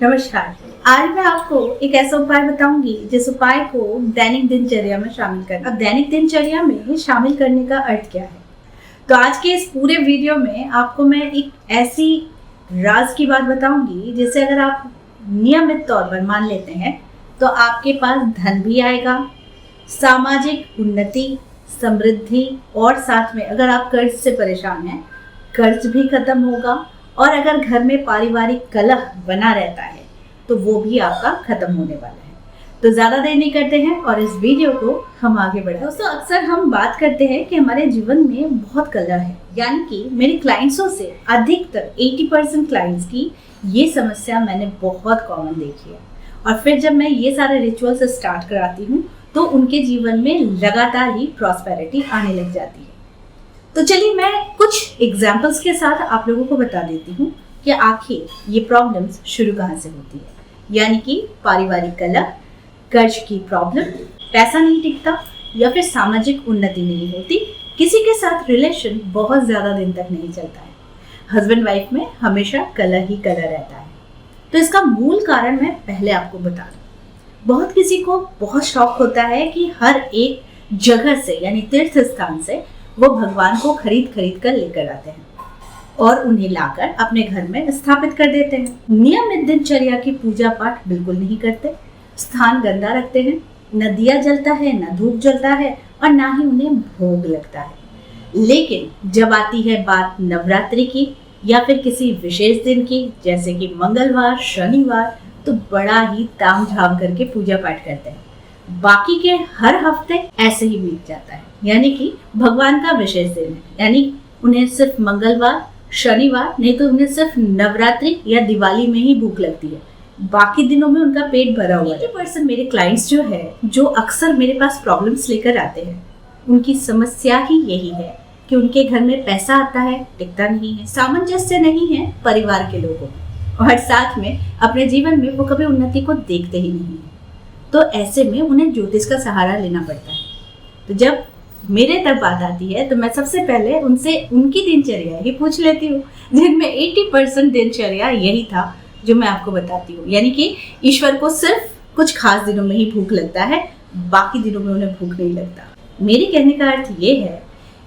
नमस्कार। आज मैं आपको एक ऐसा उपाय बताऊंगी जिस उपाय को दैनिक दिनचर्या में शामिल करना। अब दैनिक दिनचर्या में शामिल करने का अर्थ क्या है? तो आज के इस पूरे वीडियो में आपको मैं एक ऐसी राज की बात बताऊंगी जिसे अगर आप नियमित तौर पर मान लेते हैं तो आपके पास धन भी आएगा, सामाजिक उन्नति, समृद्धि और साथ में अगर आप कर्ज से परेशान हैं, कर्ज भी खत्म होगा और अगर घर में पारिवारिक कलह बना रहता है तो वो भी आपका खत्म होने वाला है। तो ज्यादा देर नहीं करते हैं और इस वीडियो को हम आगे बढ़ाते हैं। दोस्तों, अक्सर हम बात करते हैं कि हमारे जीवन में बहुत कलह है, यानी कि मेरे क्लाइंट्सों से अधिकतर 80% क्लाइंट्स की ये समस्या मैंने बहुत कॉमन देखी है। और फिर जब मैं ये सारे रिचुअल्स स्टार्ट कराती हूँ तो उनके जीवन में लगातार ही प्रॉस्पेरिटी आने लग जाती है। तो चलिए मैं कुछ एग्जाम्पल्स के साथ आप लोगों को बता देती हूँ कि आखिर ये प्रॉब्लम्स शुरू कहाँ से होती है। यानी कि पारिवारिक कलह, कर्ज की प्रॉब्लम, पैसा नहीं टिकता या फिर सामाजिक उन्नति नहीं होती, किसी के साथ रिलेशन बहुत ज़्यादा दिन तक नहीं चलता है, हस्बैंड वाइफ में हमेशा कलह ही कलह रहता है। तो इसका मूल कारण मैं पहले आपको बता दूँ। बहुत किसी को बहुत शौक होता है कि हर एक जगह से यानी तीर्थ स्थान से वो भगवान को खरीद कर लेकर आते हैं और उन्हें लाकर अपने घर में स्थापित कर देते हैं। नियमित दिनचर्या की पूजा पाठ बिल्कुल नहीं करते, स्थान गंदा रखते हैं, न दिया जलता है, न धूप जलता है और ना ही उन्हें भोग लगता है। लेकिन जब आती है बात नवरात्रि की या फिर किसी विशेष दिन की, जैसे कि मंगलवार, शनिवार, तो बड़ा ही ताम झाम करके पूजा पाठ करते हैं। बाकी के हर हफ्ते ऐसे ही बीत जाता है, यानी कि भगवान का विशेष दिन है, यानी उन्हें सिर्फ मंगलवार, शनिवार, नहीं तो उन्हें सिर्फ नवरात्रि या दिवाली में ही भूख लगती है, बाकी दिनों में उनका पेट भरा हुआ है। 80% मेरे क्लाइंट्स जो अक्सर मेरे पास प्रॉब्लम्स लेकर आते हैं, उनकी समस्या ही यही है कि उनके घर में पैसा आता है, टिकता नहीं है, सामंजस्य नहीं है परिवार के लोगों में और साथ में अपने जीवन में वो कभी उन्नति को देखते ही नहीं है। तो ऐसे में उन्हें ज्योतिष का सहारा लेना पड़ता है। तो जब मेरे तक बात आती है तो मैं सबसे पहले उनसे उनकी दिनचर्या ही पूछ लेती हूँ, जिनमें 80% दिनचर्या यही था जो मैं आपको बताती हूँ। यानी कि ईश्वर को सिर्फ कुछ खास दिनों में ही भूख लगता है, बाकी दिनों में उन्हें भूख नहीं लगता। मेरे कहने का अर्थ ये है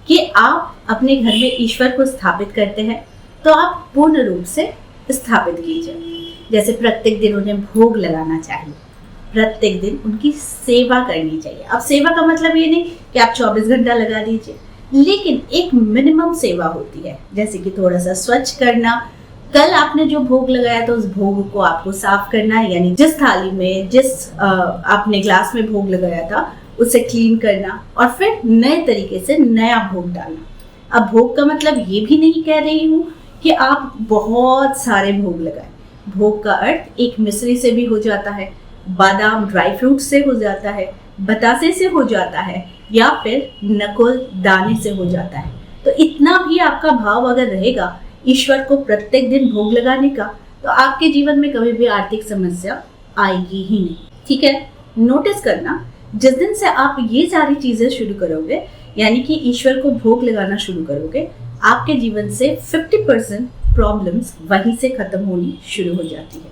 कि आप अपने घर में ईश्वर को स्थापित करते हैं तो आप पूर्ण रूप से स्थापित कीजिए। जैसे प्रत्येक दिन उन्हें भोग लगाना चाहिए, प्रत्येक दिन उनकी सेवा करनी चाहिए। अब सेवा का मतलब ये नहीं कि आप 24 घंटा लगा दीजिए, लेकिन एक मिनिमम सेवा होती है, जैसे कि थोड़ा सा स्वच्छ करना, कल आपने जो भोग लगाया था उस भोग को आपको साफ करना है, यानी जिस थाली में जिस आपने ग्लास में भोग लगाया था उसे क्लीन करना और फिर नए तरीके से नया भोग डालना। अब भोग का मतलब ये भी नहीं कह रही हूँ कि आप बहुत सारे भोग लगाएं। भोग का अर्थ एक मिश्री से भी हो जाता है, बादाम ड्राई फ्रूट से हो जाता है, बतासे से हो जाता है या फिर नकुल दाने से हो जाता है। तो इतना भी आपका भाव अगर रहेगा ईश्वर को प्रत्येक दिन भोग लगाने का, तो आपके जीवन में कभी भी आर्थिक समस्या आएगी ही नहीं। ठीक है, नोटिस करना, जिस दिन से आप ये सारी चीजें शुरू करोगे, यानी कि ईश्वर को भोग लगाना शुरू करोगे, आपके जीवन से 50% प्रॉब्लम्स वहीं से खत्म होनी शुरू हो जाती है।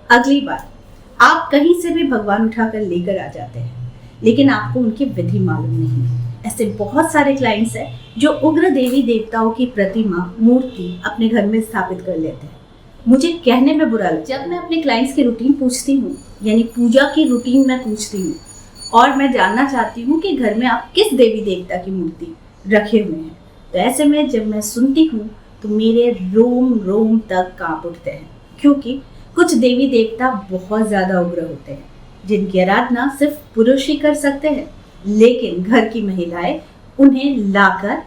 अगली बात, आप कहीं से भी भगवान उठाकर लेकर आ जाते हैं, लेकिन आपको उनकी विधि मालूम नहीं है। ऐसे बहुत सारे क्लाइंट्स हैं जो उग्र देवी देवताओं की प्रतिमा, मूर्ति अपने घर में स्थापित कर लेते हैं। मुझे कहने में बुरा लगता है, जब मैं अपने क्लाइंट्स की रूटीन पूछती हूँ, यानी पूजा की रूटीन मैं पूछती हूँ और मैं जानना चाहती हूँ कि घर में आप किस देवी देवता की मूर्ति रखे हुए हैं, तो ऐसे में जब मैं सुनती हूँ तो मेरे रोम रोम तक कांप उठते हैं, क्योंकि कुछ देवी देवता बहुत ज़्यादा उग्र होते हैं, जिनकी आराधना सिर्फ पुरुष ही कर सकते हैं, लेकिन घर की महिलाएं उन्हें लाकर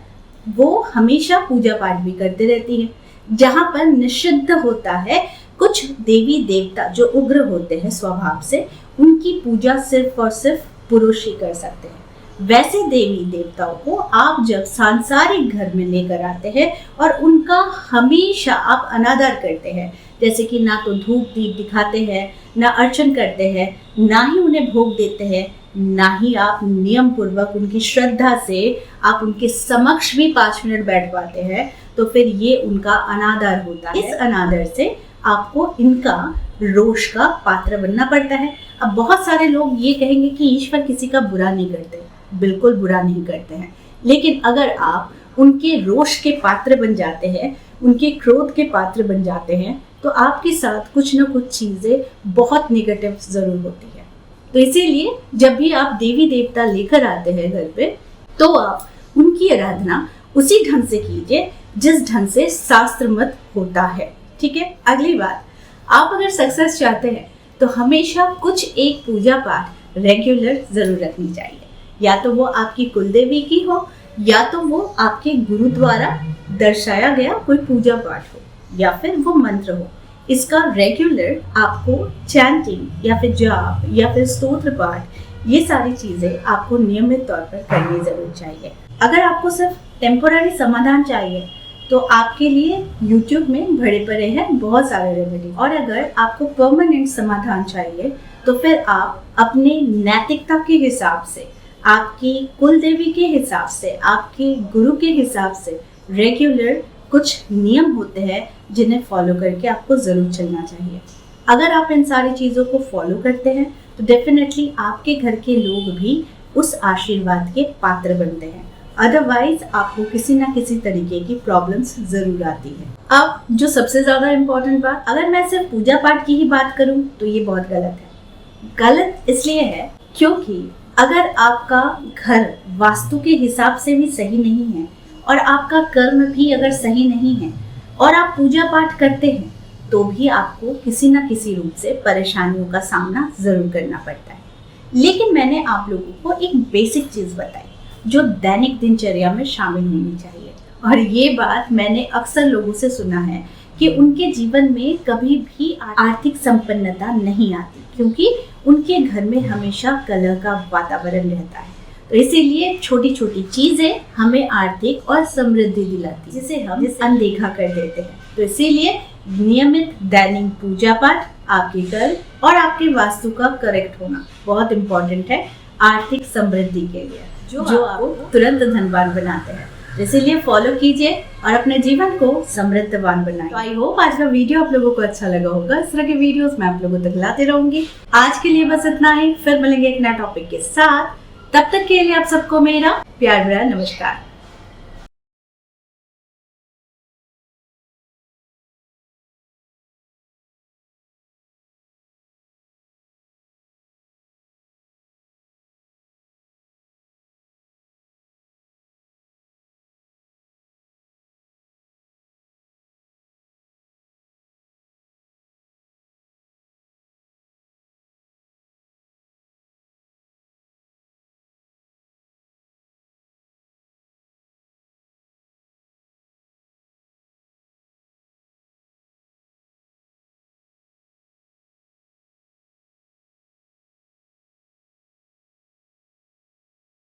वो हमेशा पूजा पाठ भी करते रहती हैं। जहाँ पर निषिद्ध होता है, कुछ देवी देवता जो उग्र होते हैं स्वभाव से, उनकी पूजा सिर्फ और सिर्फ पुरुष ही कर सकते हैं। वैसे देवी देवताओं को आप जब सांसारिक घर में लेकर आते हैं और उनका हमेशा आप अनादर करते हैं, जैसे कि ना तो धूप दीप दिखाते हैं, ना अर्चन करते हैं, ना ही उन्हें भोग देते हैं, ना ही आप नियम पूर्वक उनकी श्रद्धा से आप उनके समक्ष भी 5 मिनट बैठ पाते हैं, तो फिर ये उनका अनादर होता है। इस अनादर से आपको इनका रोष का पात्र बनना पड़ता है। अब बहुत सारे लोग ये कहेंगे कि ईश्वर किसी का बुरा नहीं करते, बिल्कुल बुरा नहीं करते हैं, लेकिन अगर आप उनके रोष के पात्र बन जाते हैं, उनके क्रोध के पात्र बन जाते हैं, तो आपके साथ कुछ ना कुछ चीजें बहुत नेगेटिव जरूर होती है। तो इसीलिए जब भी आप देवी देवता लेकर आते हैं घर पे, तो आप उनकी आराधना उसी ढंग से कीजिए जिस ढंग से शास्त्र मत होता है। ठीक है। अगली बात, आप अगर सक्सेस चाहते हैं तो हमेशा कुछ एक पूजा पाठ रेगुलर जरूर रखनी चाहिए। या तो वो आपकी कुलदेवी की हो, या तो वो आपके गुरु द्वारा दर्शाया गया कोई पूजा पाठ हो, या फिर वो मंत्र हो। इसका रेगुलर आपको चैंटिंग या फिर जाप या फिर स्तोत्र पाठ, ये सारी चीजें आपको नियमित तौर पर करनी जरूर चाहिए। अगर आपको सिर्फ टेम्पोररी समाधान चाहिए तो आपके लिए YouTube में भरे पड़े हैं बहुत सारे रेमेडी, और अगर आपको परमानेंट समाधान चाहिए तो फिर आप अपने नैतिकता के हिसाब से, आपकी कुल देवी के हिसाब से, आपके गुरु के हिसाब से रेगुलर कुछ नियम होते हैं जिन्हें फॉलो करके आपको जरूर चलना चाहिए। अगर आप इन सारी चीज़ों को फॉलो करते हैं तो डेफिनेटली आपके घर के लोग भी उस आशीर्वाद के पात्र बनते हैं। अदरवाइज आपको किसी ना किसी तरीके की प्रॉब्लम्स जरूर आती है। अब जो सबसे ज्यादा इम्पोर्टेंट बात, अगर मैं सिर्फ पूजा पाठ की ही बात करूं तो ये बहुत गलत है। गलत इसलिए है क्योंकि अगर आपका घर वास्तु के हिसाब से भी सही नहीं है और आपका कर्म भी अगर सही नहीं है और आप पूजा पाठ करते हैं, तो भी आपको किसी ना किसी रूप से परेशानियों का सामना जरूर करना पड़ता है। लेकिन मैंने आप लोगों को एक बेसिक चीज बताई जो दैनिक दिनचर्या में शामिल होनी चाहिए, और ये बात मैंने अक्सर लोगों से सुना है कि उनके जीवन में कभी भी आर्थिक संपन्नता नहीं आती, क्योंकि उनके घर में हमेशा कलह का वातावरण रहता है। तो इसीलिए छोटी छोटी चीजें हमें आर्थिक और समृद्धि दिलाती है, जिसे हम अनदेखा कर देते हैं। तो इसीलिए नियमित दैनिक पूजा पाठ आपके घर और आपके वास्तु का करेक्ट होना बहुत इम्पोर्टेंट है आर्थिक समृद्धि के लिए, जो आपको तुरंत धनवान बनाते हैं। इसीलिए फॉलो कीजिए और अपने जीवन को समृद्धवान बनाइए। तो आई होप आज का वीडियो आप लोगों को अच्छा लगा होगा। इस तरह के वीडियोस मैं आप लोगों तक लाते रहूंगी। आज के लिए बस इतना ही, फिर मिलेंगे एक नया टॉपिक के साथ। तब तक के लिए आप सबको मेरा प्यार भरा नमस्कार।